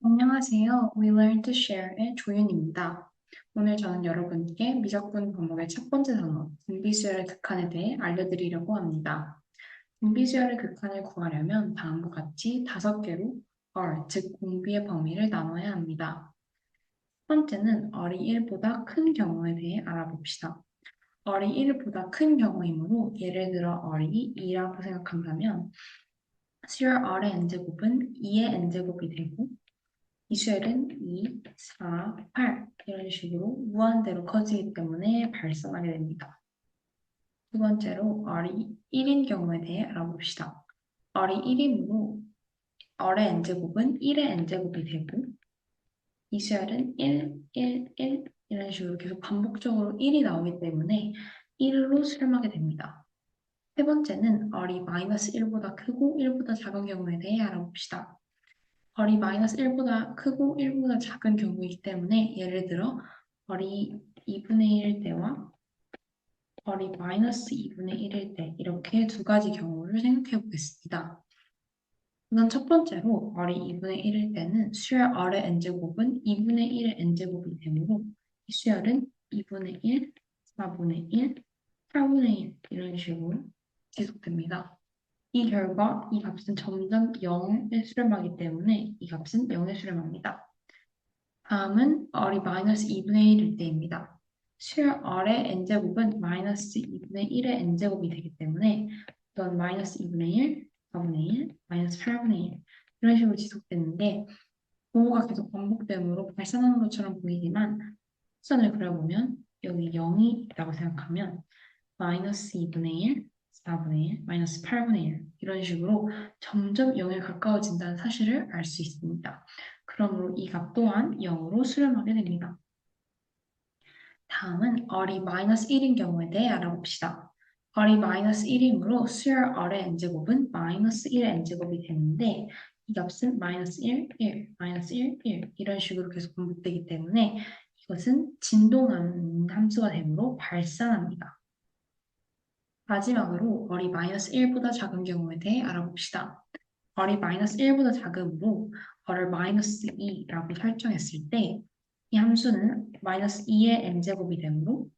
안녕하세요. We Learn to Share의 조윤입니다. 오늘 저는 여러분께 미적분 과목의 첫 번째 단어, 등비수열의 극한에 대해 알려드리려고 합니다. 등비수열의 극한을 구하려면 다음과 같이 5개로 R, 즉 공비의 범위를 나눠야 합니다. 첫 번째는 R이 1보다 큰 경우에 대해 알아봅시다. R이 1보다 큰 경우이므로 예를 들어 R이 2라고 생각한다면 수열 R의 n제곱은 2의 n제곱이 되고 이 수열은 2, 4, 8 이런 식으로 무한대로 커지기 때문에 발생하게 됩니다. 두 번째로 R이 1인 경우에 대해 알아봅시다. R이 1이므로 R의 n제곱은 1의 n제곱이 되고 이 수열은 1, 1, 1 이런 식으로 계속 반복적으로 1이 나오기 때문에 1로 수렴하게 됩니다. 세 번째는 R이 마이너스 1보다 크고 1보다 작은 경우에 대해 알아봅시다. 벌이 마이너스 1보다 크고 1보다 작은 경우이기 때문에 예를 들어 벌이 2분의 1일 때와 벌이 마이너스 2분의 1일 때 이렇게 두 가지 경우를 생각해 보겠습니다. 우선 첫 번째로 벌이 2분의 1일 때는 수열 R의 n제곱은 2분의 1의 n제곱이 되므로 이 수열은 2분의 1, 4분의 1, 8분의 1 이런 식으로 지속됩니다. 이 결과 이 값은 점점 0에 수렴하기 때문에 이 값은 0에 수렴합니다. 다음은 R이 마이너스 2분의 1일 때입니다. 실 R의 n제곱은 마이너스 2분의 1의 n제곱이 되기 때문에 이건 마이너스 2분의 1, 4분의 1, 마이너스 8분의 1 이런 식으로 지속되는데 부호가 계속 반복되므로 발산하는 것처럼 보이지만 합선을 그려보면 여기 0이 있다고 생각하면 마이너스 2분의 1, 4분의 1, 마이너스 8분의 1 이런 식으로 점점 0에 가까워진다는 사실을 알 수 있습니다. 그러므로 이 값 또한 0으로 수렴하게 됩니다. 다음은 R이 마이너스 1인 경우에 대해 알아봅시다. R이 마이너스 1이므로 수열 R의 n제곱은 마이너스 1의 n제곱이 되는데 이 값은 마이너스 1, 1, 마이너스 1, 1 이런 식으로 계속 반복되기 때문에 이것은 진동하는 함수가 되므로 발산합니다. 마지막으로 R이 마이너스 1보다 작은 경우에 대해 알아봅시다. R이 마이너스 1보다 작으므로 R을 마이너스 2라고 설정했을 때 이 함수는 마이너스 2의 n제곱이 되므로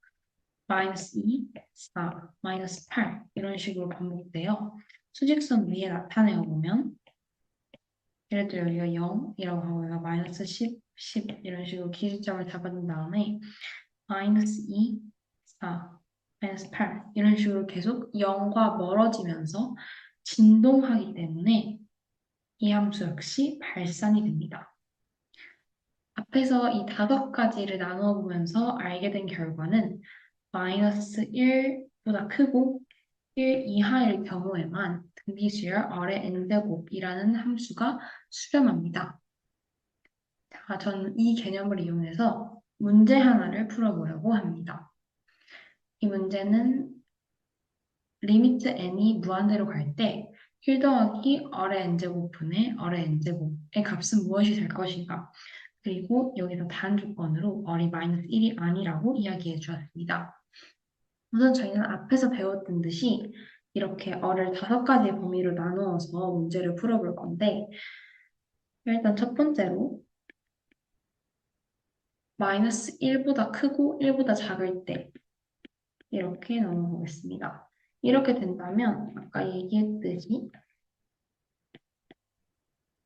마이너스 2, 4, 마이너스 8 이런 식으로 반복되어 수직선 위에 나타내어 보면 예를 들어 여기가 0이라고 하고 여기가 마이너스 10, 10 이런 식으로 기준점을 잡아준 다음에 마이너스 2, 4, 마이너스 8 이런 식으로 계속 0과 멀어지면서 진동하기 때문에 이 함수 역시 발산이 됩니다. 앞에서 이 5가지를 나누어 보면서 알게 된 결과는 마이너스 1보다 크고 1 이하일 경우에만 등비수열 R의 n제곱이라는 함수가 수렴합니다. 자, 저는 이 개념을 이용해서 문제 하나를 풀어보려고 합니다. 이 문제는 리미트 n이 무한대로 갈 때 1 더하기 R의 n제곱분의 R의 n제곱의 값은 무엇이 될 것인가? 그리고 여기서 다른 조건으로 R이 마이너스 1이 아니라고 이야기해 주었습니다. 우선 저희는 앞에서 배웠던 듯이 이렇게 R을 5가지 범위로 나누어서 문제를 풀어볼 건데 일단 첫 번째로 마이너스 1보다 크고 1보다 작을 때 이렇게 나눠보겠습니다. 이렇게 된다면 아까 얘기했듯이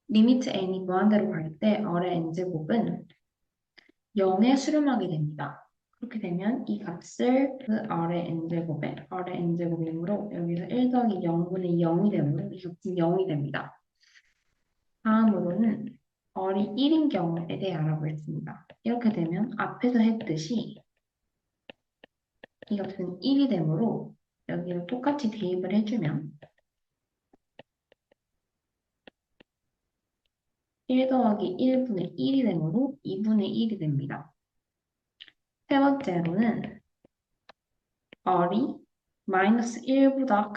리미트 n이 무한대로 갈 때 R의 n제곱은 0에 수렴하게 됩니다. 그렇게 되면 이 값을 그 R의 n제곱이므로 여기서 1 더하기 0분의 0이 되므로 이 값은 0이 됩니다. 다음으로는 R이 1인 경우에 대해 알아보겠습니다. 이렇게 되면 앞에서 했듯이 이 값은 1이 되므로 여기를 똑같이 대입을 해주면 1 더하기 1분의 1이 되므로 2분의 1이 됩니다. 세 번째로는 R이 마이너스 1보다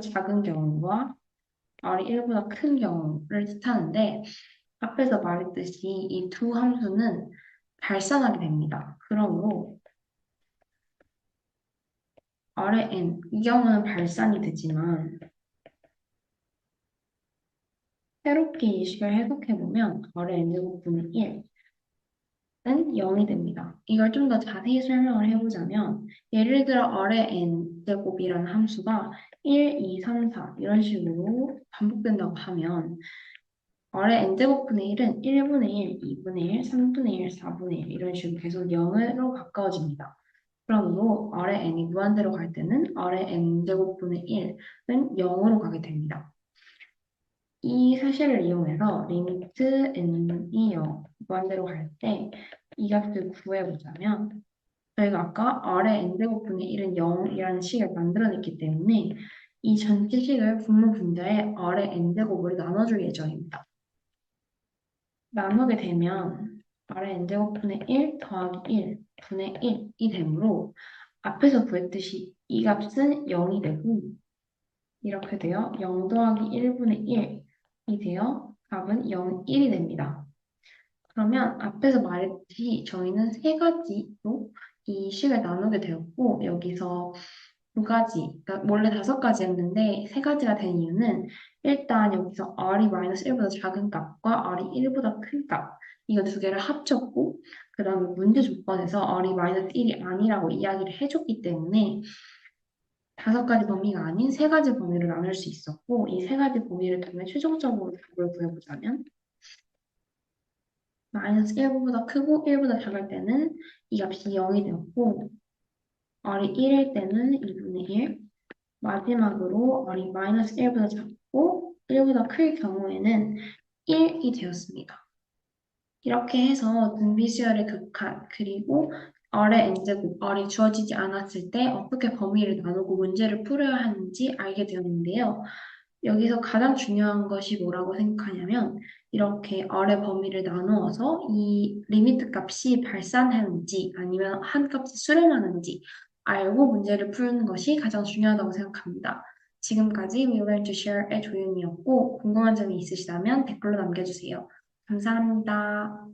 작은 경우와 R이 1보다 큰 경우를 뜻하는데 앞에서 말했듯이 이 두 함수는 발산하게 됩니다. 그러므로 R의 n 이 경우는 발산이 되지만 새롭게 이 식을 해석해보면 어의 n제곱분의 1은 0이 됩니다. 이걸 좀 더 자세히 설명을 해보자면 예를 들어 어의 n제곱이라는 함수가 1, 2, 3, 4 이런 식으로 반복된다고 하면 어의 n제곱분의 1은 1분의 1, 2분의 1, 3분의 1, 4분의 1 이런 식으로 계속 0으로 가까워집니다. 그러므로 어의 n이 무한대로 갈 때는 어의 n제곱분의 1은 0으로 가게 됩니다. 이 사실을 이용해서 리미트 n이 0, 무한대로 갈 때 이 값을 구해보자면 저희가 아까 R의 n제곱분의 1은 0이라는 식을 만들어냈기 때문에 이 전체 식을 분모 분자에 R의 n제곱으로 나눠줄 예정입니다. 나누게 되면 R의 n제곱분의 1 더하기 1 분의 1이 되므로 앞에서 구했듯이 이 값은 0이 되고 이렇게 되어 0 더하기 1분의 1이 되어 값은 0, 1이 됩니다. 그러면 앞에서 말했듯이 저희는 세 가지로 이 식을 나누게 되었고 여기서 두 가지, 그러니까 원래 다섯 가지였는데 세 가지가 된 이유는 일단 여기서 r이 마이너스 1보다 작은 값과 r이 1보다 큰 값, 이거 두 개를 합쳤고 그 다음에 문제 조건에서 r이 마이너스 1이 아니라고 이야기를 해줬기 때문에 다섯 가지 범위가 아닌 세 가지 범위로 나눌 수 있었고 이 세 가지 범위를 통해 최종적으로 답을 구해보자면 마이너스 1보다 크고 1보다 작을 때는 이 값이 0이 되었고 r이 1일 때는 2분의 1 마지막으로 r이 마이너스 1보다 작고 1보다 클 경우에는 1이 되었습니다. 이렇게 해서 등비수열의 극한 그리고 R의 n제곱, R이 주어지지 않았을 때 어떻게 범위를 나누고 문제를 풀어야 하는지 알게 되었는데요. 여기서 가장 중요한 것이 뭐라고 생각하냐면 이렇게 R의 범위를 나누어서 이 리미트 값이 발산하는지 아니면 한 값이 수렴하는지 알고 문제를 푸는 것이 가장 중요하다고 생각합니다. 지금까지 We Learn to Share의 조윤이었고 궁금한 점이 있으시다면 댓글로 남겨주세요. 감사합니다.